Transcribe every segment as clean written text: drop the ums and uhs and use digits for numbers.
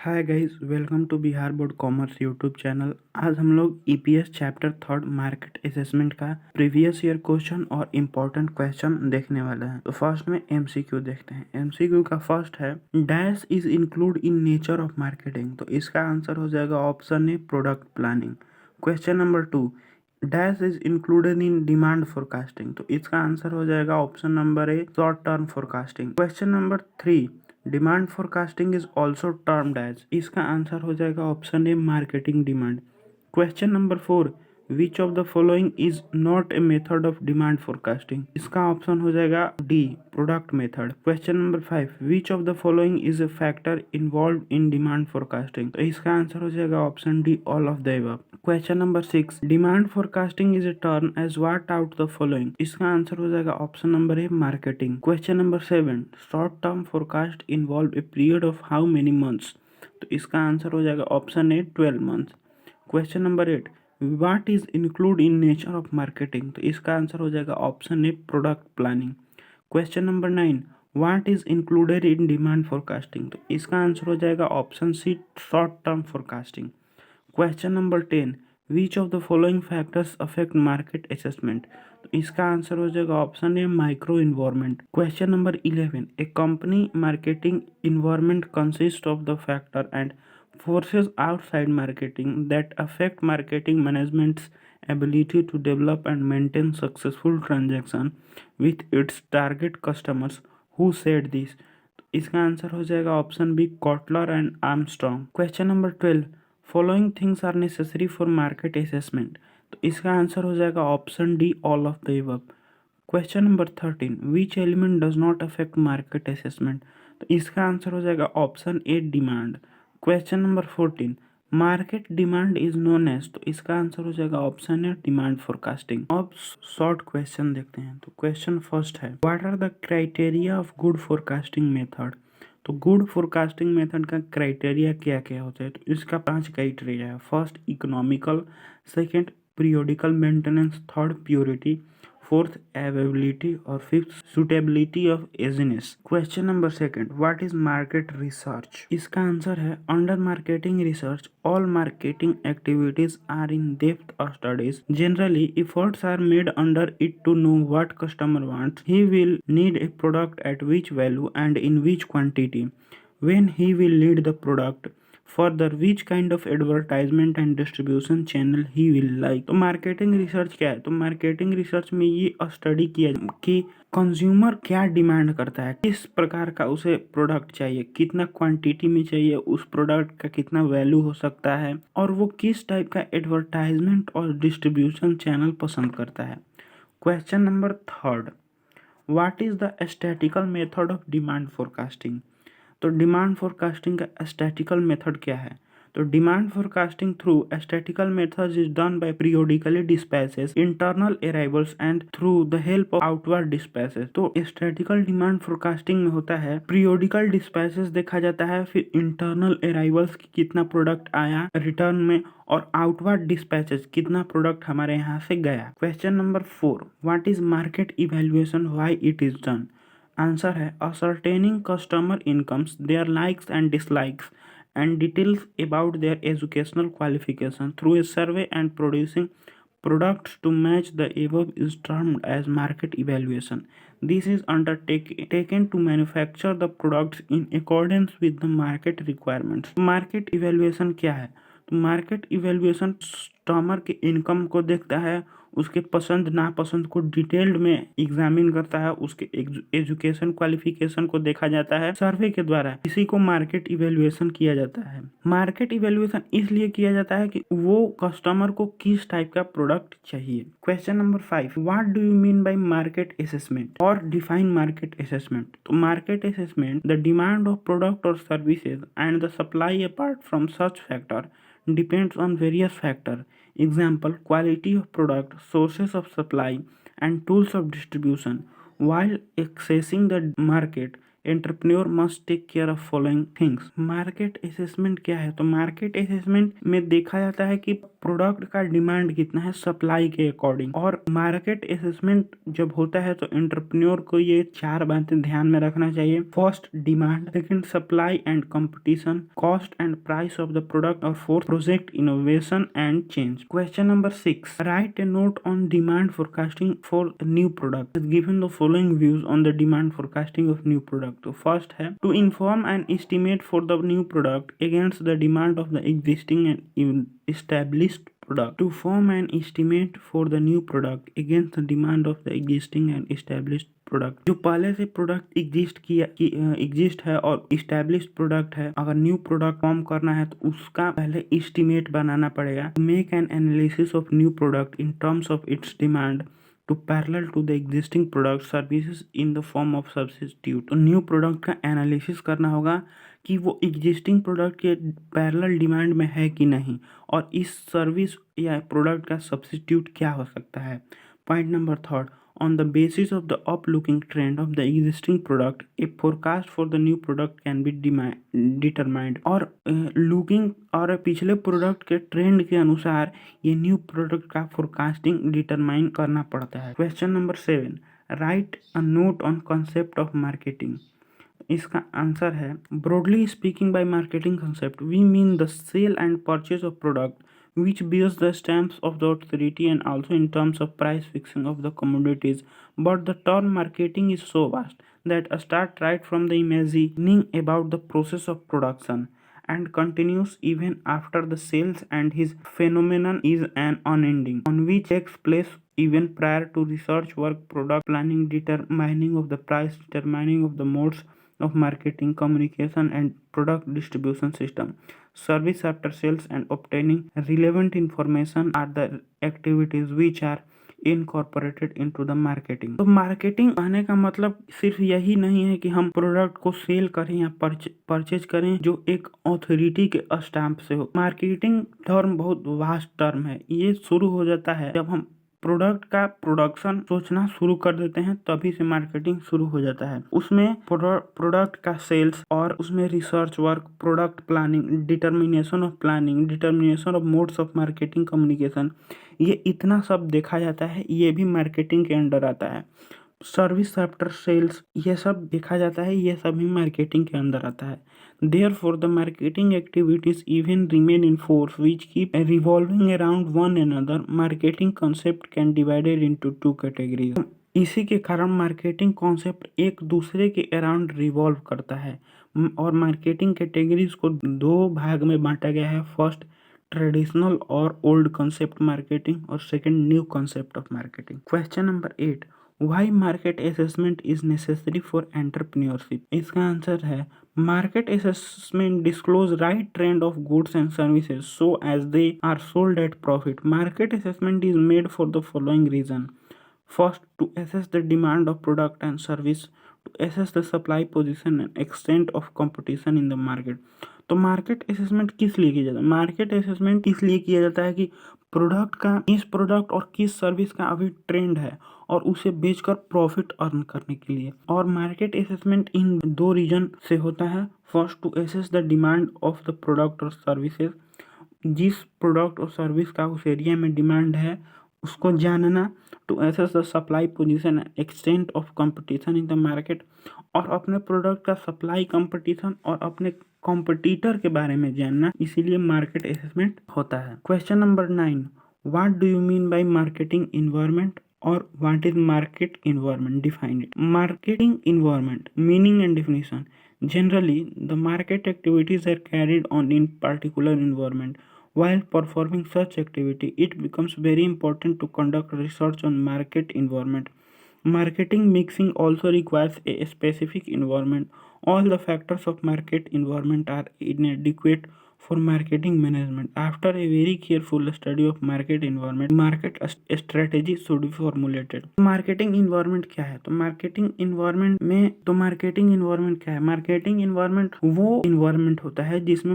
Hi guys, welcome to Bihar board commerce YouTube channel. आज हम लोग EPS chapter third market assessment का previous year question और important question देखने वाले हैं। तो फर्स्ट में एमसीक्यू देखते हैं। एमसीक्यू का फर्स्ट है, dash is include in nature of marketing. तो इसका आंसर हो जाएगा option A, product planning. Question number 2, dash is included in demand forecasting. तो इसका आंसर हो जाएगा option number A, short term forecasting. Question number 3, demand forecasting is also termed as. इसका answer हो जाएगा option A, marketing demand. Question number 4, which of the following is not a method of demand forecasting. इसका option हो जाएगा D, product method. Question number 5, which of the following is a factor involve in demand forecasting. तो इसका answer हो जाएगा option D, all of the above. Question number 6, demand forecasting is a term as what out the following. इसका answer हो जाएगा option number A, marketing. Question number 7, short term forecast involve a period of how many months. तो इसका answer हो जाएगा option A, 12 months. Question number 8, what is include in nature of marketing. तो इसका answer हो जाएगा option A, product planning. Question number 9, what is included in demand forecasting. तो इसका आंसर हो जाएगा option C, short term forecasting. Question number 10, which of the following factors affect market assessment. तो इसका आंसर हो जाएगा option A, micro environment. Question number 11, a company marketing environment consist of the factor and forces outside marketing that affect marketing management's ability to develop and maintain successful transaction with its target customers. Who said this? इसका answer हो जाएगा option B, Kotler and Armstrong. Question number 12, following things are necessary for market assessment. तो इसका answer हो जाएगा option D, all of the above. Question number 13, which element does not affect market assessment. तो इसका answer हो जाएगा option A, demand. Question number 14, market demand is known as. तो इसका आंसर हो जाएगा ऑप्शन ए, डिमांड फोरकास्टिंग। अब short question देखते हैं। तो क्वेश्चन फर्स्ट है, what are the criteria of good forecasting method. तो गुड फोरकास्टिंग मेथड का क्राइटेरिया क्या क्या होता है। तो इसका 5 क्राइटेरिया है। First, economical. Second, periodical maintenance. Third, purity. Fourth, availability. और fifth, suitability of agencies. Question number second, what is market research. इसका आंसर है, under marketing research all marketing activities are in depth studies. Generally efforts are made under it to know what customer wants, he will need a product at which value and in which quantity, when he will need the product, further which kind of advertisement and distribution channel he will like। तो marketing research क्या है। तो marketing research में ये study किया कि consumer क्या demand करता है, किस प्रकार का उसे प्रोडक्ट चाहिए, कितना क्वांटिटी में चाहिए, उस प्रोडक्ट का कितना वैल्यू हो सकता है, और वो किस टाइप का एडवर्टाइजमेंट और डिस्ट्रीब्यूशन चैनल पसंद करता है। Question number third, what is the statistical method of demand forecasting. तो डिमांड फोरकास्टिंग का स्टैटिकल मेथड क्या है। तो demand forecasting through statistical methods is done by periodically dispatches, internal arrivals and through the help of outward dispatches. तो statistical demand forecasting में होता है, periodical dispatches देखा जाता है, फिर इंटरनल अराइवल्स कितना प्रोडक्ट आया रिटर्न में, और आउटवर्ड डिस्पैचेस कितना प्रोडक्ट हमारे यहाँ से गया। Question number 4, what is market evaluation, why it is done. Answer है, ascertaining customer incomes, their likes and dislikes, and details about their educational qualification through a survey and producing products to match the above is termed as market evaluation. This is undertaken to manufacture the products in accordance with the market requirements. Market evaluation क्या है। तो market evaluation customer के income को देखता है, उसके पसंद नापसंद को डिटेल्ड में एग्जामिन करता है, उसके एजुकेशन क्वालिफिकेशन को देखा जाता है, सर्वे के द्वारा इसी को मार्केट इवेल्युएशन किया जाता है। मार्केट इवेल्युएशन इसलिए किया जाता है कि वो कस्टमर को किस टाइप का प्रोडक्ट चाहिए। Question number 5, what do you mean by market assessment और डिफाइन मार्केट असेसमेंट। तो market assessment, the demand of product और services and the supply apart from such factor depends on various factors. Example, quality of product, sources of supply, and tools of distribution. While accessing the market, entrepreneur must take care of following things. Market assessment क्या है? तो market assessment में देखा जाता है कि product का demand कितना है सप्लाई के अकॉर्डिंग। और मार्केट असेसमेंट जब होता है तो एंटरप्रेन्योर को ये 4 बातें ध्यान में रखना चाहिए। First, demand, second, supply and competition, cost and price of the product, और fourth, project innovation and change. Question number 6, write a note on demand forecasting for new product. Given the following views on the demand forecasting of new product. तो first है, to inform and estimate for the new product against the demand of the existing and established product. To form an estimate for the new product against the demand of the existing and established product. जो पहले से product exist है और established product है, अगर new product form करना है तो उसका पहले एस्टिमेट बनाना पड़ेगा। Make an analysis of new product in terms of its demand to parallel to the existing product services in the form of substitute. तो न्यू प्रोडक्ट का एनालिसिस करना होगा कि वो एग्जिस्टिंग प्रोडक्ट के पैरेलल डिमांड में है कि नहीं, और इस सर्विस या प्रोडक्ट का सब्स्टिट्यूट क्या हो सकता है। Point number third, on the basis of the uplooking trend of the existing product, a forecast for the new product can be determined। और लुकिंग और पिछले प्रोडक्ट के ट्रेंड के अनुसार ये न्यू प्रोडक्ट का फोरकास्टिंग डिटरमाइन करना पड़ता है। Question number 7, write a note on concept of marketing. इसका आंसर है, broadly speaking by marketing concept we mean the sale and purchase of product which bears the stamps of the authority and also in terms of price fixing of the commodities. But the term marketing is so vast that a start right from the imagining about the process of production and continues even after the sales, and his phenomenon is an unending on which takes place even prior to research work, product planning, determining of the price, determining of the modes of marketing, communication and product distribution system, service after sales and obtaining relevant information are the activities which are incorporated into the marketing. तो marketing कहने का मतलब सिर्फ यही नहीं है कि हम प्रोडक्ट को सेल करें या परचेज करें जो एक अथॉरिटी के स्टैंप से हो। मार्केटिंग टर्म बहुत वास्ट टर्म है। ये शुरू हो जाता है जब हम प्रोडक्ट का प्रोडक्शन सोचना शुरू कर देते हैं, तभी से मार्केटिंग शुरू हो जाता है। उसमें प्रोडक्ट का सेल्स और उसमें research work, product planning, determination of modes of marketing, communication, ये इतना सब देखा जाता है। ये भी मार्केटिंग के अंडर आता है। सर्विस आफ्टर सेल्स, ये सब देखा जाता है, ये सब भी मार्केटिंग के अंदर आता है। Therefore, the marketing activities even remain in force, which keep revolving around one another. Marketing concept can divided into two categories. इसी के कारण मार्केटिंग कॉन्सेप्ट एक दूसरे के अराउंड रिवॉल्व करता है और मार्केटिंग कैटेगरीज को 2 भाग में बांटा गया है। फर्स्ट, ट्रेडिशनल और ओल्ड कॉन्सेप्ट मार्केटिंग, और second, new concept of marketing. Question number 8, Why market assessment is necessary for entrepreneurship? इसका आंसर है, market assessment disclose right trend of goods and services so as they are sold at profit. Market assessment is made for the following reason. First, to assess the demand of product and service, to assess the supply position and extent of competition in the market. तो market assessment किस लिए किया जाता है? Market assessment इसलिए किया जाता है कि प्रोडक्ट का, किस प्रोडक्ट और किस सर्विस का अभी ट्रेंड है और उसे बेचकर प्रॉफिट अर्न करने के लिए। और मार्केट असेसमेंट इन 2 रीजन से होता है। First, to assess the demand of the product और सर्विसेज, जिस प्रोडक्ट और सर्विस का उस एरिया में डिमांड है उसको जानना। To assess the supply position and extent of competition in the market, और अपने प्रोडक्ट का सप्लाई, कंपटीशन और अपने कॉम्पिटिटर के बारे में जानना, इसीलिए मार्केट असेसमेंट होता है। Question number 9, what do you mean by marketing environment और what is market environment? Define it. Marketing environment meaning and definition. Generally, the market activities are carried on in particular environment. While performing such activity, it becomes very important to conduct research on market environment. Marketing mixing also requires a specific environment. All the factors of market environment are inadequate for marketing management. After a very careful study of market environment, market strategy should be formulated. Marketing environment क्या है? तो marketing environment क्या है? Marketing environment वो environment होता है जिसमें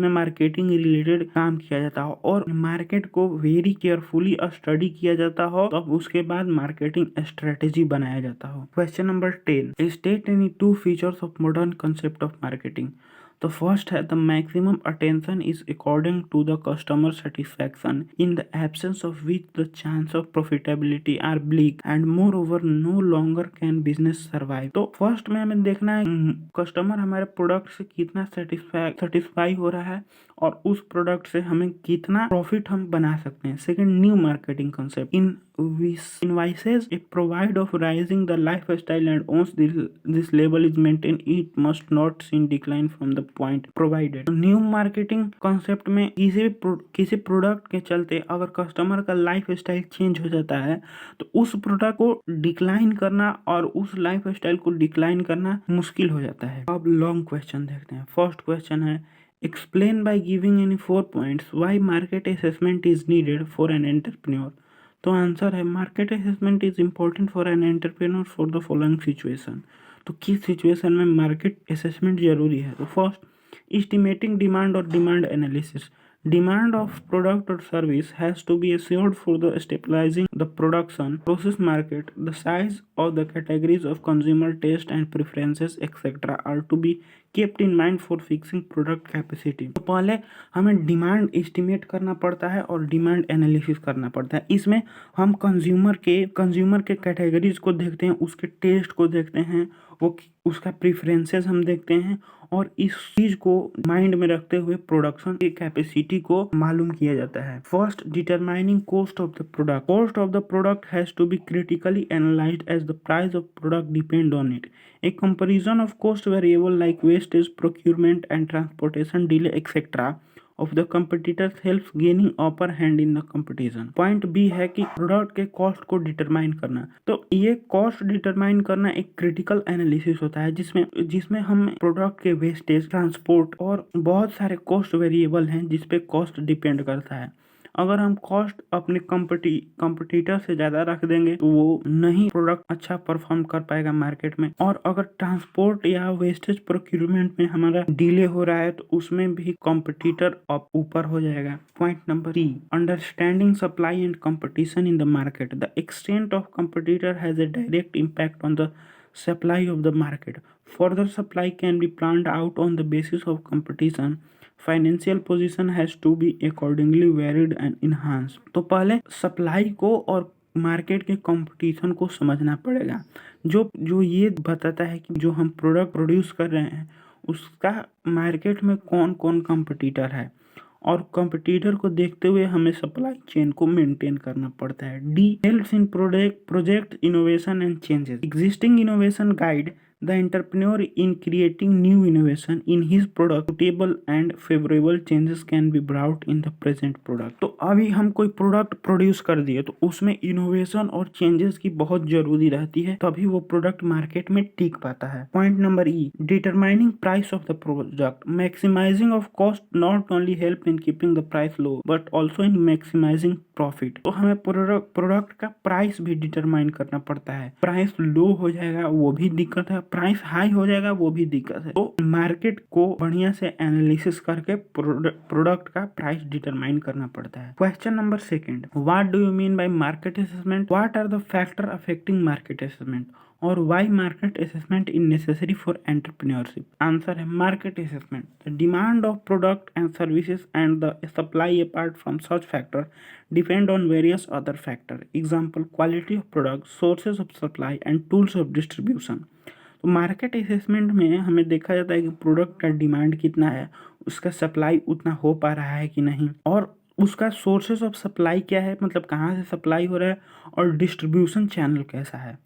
marketing related काम किया जाता हो और मार्केट को वेरी केयरफुली स्टडी किया जाता हो, तब उसके बाद मार्केटिंग स्ट्रेटेजी बनाया जाता हो। Question number 10, state any 2 features of modern concept of marketing. तो फर्स्ट है the maximum attention is according to the customer satisfaction in the absence of which the chance of profitability are bleak and moreover no longer can business survive. तो first में हमें देखना है customer हमारे product से कितना satisfy हो रहा है और उस प्रोडक्ट से हमें कितना प्रॉफिट हम बना सकते हैं। Second, new marketing concept in invites a provide of rising the lifestyle and once this level is maintained it must not see decline from the point provided। New marketing concept में किसी product के चलते अगर customer का life style change हो जाता है तो उस प्रोडक्ट को डिक्लाइन करना और उस लाइफ स्टाइल को डिक्लाइन करना मुश्किल हो जाता है। अब लॉन्ग क्वेश्चन देखते हैं। फर्स्ट क्वेश्चन है explain by giving any 4 points why market assessment is needed for an entrepreneur। तो आंसर है market assessment is important for an entrepreneur for the following situation. तो किस सिचुएशन में मार्केट असेसमेंट जरूरी है? तो फर्स्ट, एस्टिमेटिंग डिमांड और demand analysis. Demand of product or service has to be assured for the stabilizing the production process market. The size of the categories of consumer taste and preferences etc. are to be kept in mind for fixing product capacity। तो पहले हमें demand estimate करना पड़ता है और demand analysis करना पड़ता है। इसमें हम कंज्यूमर के कैटेगरीज को देखते हैं, उसके टेस्ट को देखते हैं, वो उसका प्रेफरेंसेस हम देखते हैं और इस चीज को माइंड में रखते हुए प्रोडक्शन की कैपेसिटी को मालूम किया जाता है। First, determining cost of the product. Cost of the product has to be critically analysed as the price of product depend on it. A comparison of cost variable like wastage, procurement and transportation delay etc. of the competitors helps gaining upper hand in the competition। Point B है कि product के cost को determine करना। तो ये cost determine करना एक critical analysis होता है जिसमें हम प्रोडक्ट के वेस्टेज, ट्रांसपोर्ट और बहुत सारे कॉस्ट वेरिएबल हैं जिसपे कॉस्ट डिपेंड करता है। अगर हम कॉस्ट अपने कंपटीटर से ज़्यादा रख देंगे तो वो नहीं प्रोडक्ट अच्छा परफॉर्म कर पाएगा मार्केट में। और अगर ट्रांसपोर्ट या वेस्टेज प्रोक्यूरमेंट में हमारा डिले हो रहा है तो उसमें भी कंपटीटर ऊपर हो जाएगा। Point number 3, understanding supply and competition in the market. The extent of competitor has a direct impact on the supply of the market. Further supply can be planned out on the basis of competition. Financial position has to be accordingly varied and enhance. तो पहले supply को और market के competition को समझना पड़ेगा जो ये बताता है कि जो हम प्रोडक्ट प्रोड्यूस कर रहे हैं उसका मार्केट में कौन कौन कंपटीटर है और कंपटीटर को देखते हुए हमें सप्लाई चेन को मेंटेन करना पड़ता है। D, helps in project innovation and changes. Existing innovation guide the entrepreneur in creating new innovation in his product। suitable and favorable changes can be brought in the present product। तो अभी हम कोई product produce कर दिए तो उसमें innovation और changes की बहुत जरूरी रहती है, तभी वो प्रोडक्ट मार्केट में टिक पाता है। Point number E, determining price of the product. Maximising of cost not only help in keeping the price low but also in maximising profit. तो हमें प्रोडक्ट का प्राइस भी डिटरमाइन करना पड़ता है। प्राइस लो हो जाएगा वो भी दिक्कत है, प्राइस हाई हो जाएगा वो भी दिक्कत है। तो मार्केट को बढ़िया से एनालिसिस करके प्रोडक्ट का प्राइस डिटरमाइन करना पड़ता है। Question number 2, what do you mean by market assessment? What are the factor affecting market assessment और why market assessment is necessary for entrepreneurship? Answer है market assessment, the demand of product and services and the supply apart from such factor depend on various other factor. Example, quality of product, sources of supply and tools of distribution. तो market assessment में हमें देखा जाता है कि product का demand कितना है, उसका सप्लाई उतना हो पा रहा है कि नहीं, और उसका सोर्सेज ऑफ सप्लाई क्या है, मतलब कहाँ से सप्लाई हो रहा है, और डिस्ट्रीब्यूशन चैनल कैसा है।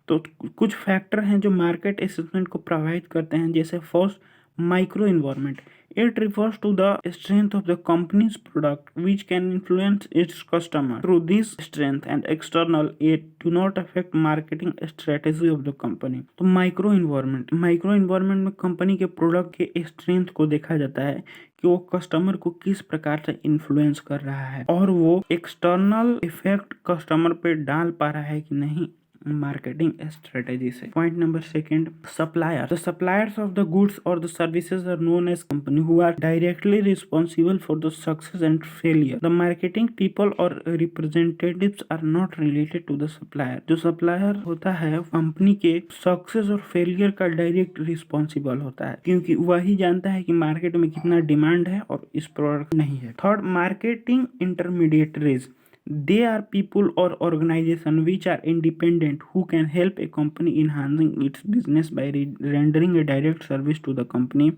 तो कुछ फैक्टर हैं जो मार्केट असेसमेंट को प्रोवाइड करते हैं, जैसे first, micro environment. It refers to the strength of the company's product which can influence its customer. Through this strength and external aid do not affect marketing strategy of the company. तो micro environment में company के product के strength को देखा जाता है कि वो कस्टमर को किस प्रकार से इन्फ्लुएंस कर रहा है और वो एक्सटर्नल इफेक्ट कस्टमर पे डाल पा रहा है कि नहीं मार्केटिंग स्ट्रेटेजी से। Point number second, supplier. The suppliers of the goods और the services are known as company who are directly responsible for the success and failure. The marketing people और representatives are not related to the supplier. जो supplier होता है company के success और failure का direct responsible होता है क्योंकि वही जानता है कि मार्केट में कितना डिमांड है और इस प्रोडक्ट नहीं है। Third, marketing intermediaries. They are people or organization which are independent who can help a company enhancing its business by rendering a direct service to the company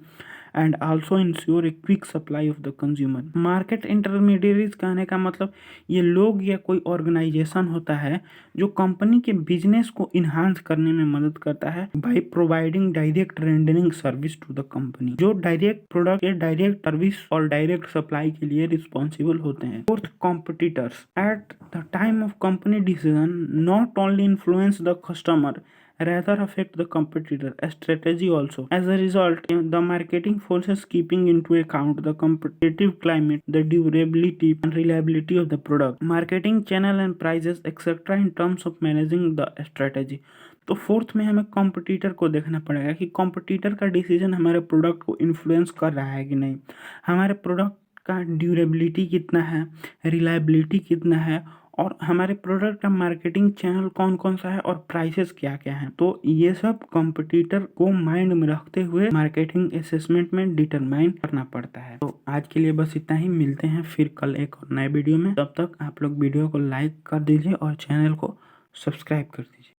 and also ensure a quick supply of the consumer. Market intermediaries कहने का मतलब ये लोग या कोई organisation होता है जो कंपनी के बिजनेस को इन्हांस करने में मदद करता है by providing direct rendering service to the company, जो डायरेक्ट प्रोडक्ट या डायरेक्ट सर्विस और डायरेक्ट सप्लाई के लिए रिस्पॉन्सिबल होते हैं। Fourth, competitors. At the time of company decision not only influence the customer rather affect the competitor strategy also. As a result, the marketing forces keeping into account the competitive climate, the durability and reliability of the product, marketing channel and prices etc. in terms of managing the strategy. तो fourth में हमें competitor को देखना पड़ेगा कि competitor का decision हमारे product को इन्फ्लुएंस कर रहा है कि नहीं, हमारे प्रोडक्ट का ड्यूरेबिलिटी कितना है, रिलायबिलिटी कितना है और हमारे प्रोडक्ट का मार्केटिंग चैनल कौन कौन सा है और प्राइसेस क्या क्या हैं। तो ये सब कॉम्पिटिटर को माइंड में रखते हुए मार्केटिंग असेसमेंट में डिटरमाइन करना पड़ता है। तो आज के लिए बस इतना ही, मिलते हैं फिर कल एक और नए वीडियो में। तब तक आप लोग वीडियो को लाइक कर दीजिए और चैनल को सब्सक्राइब कर दीजिए।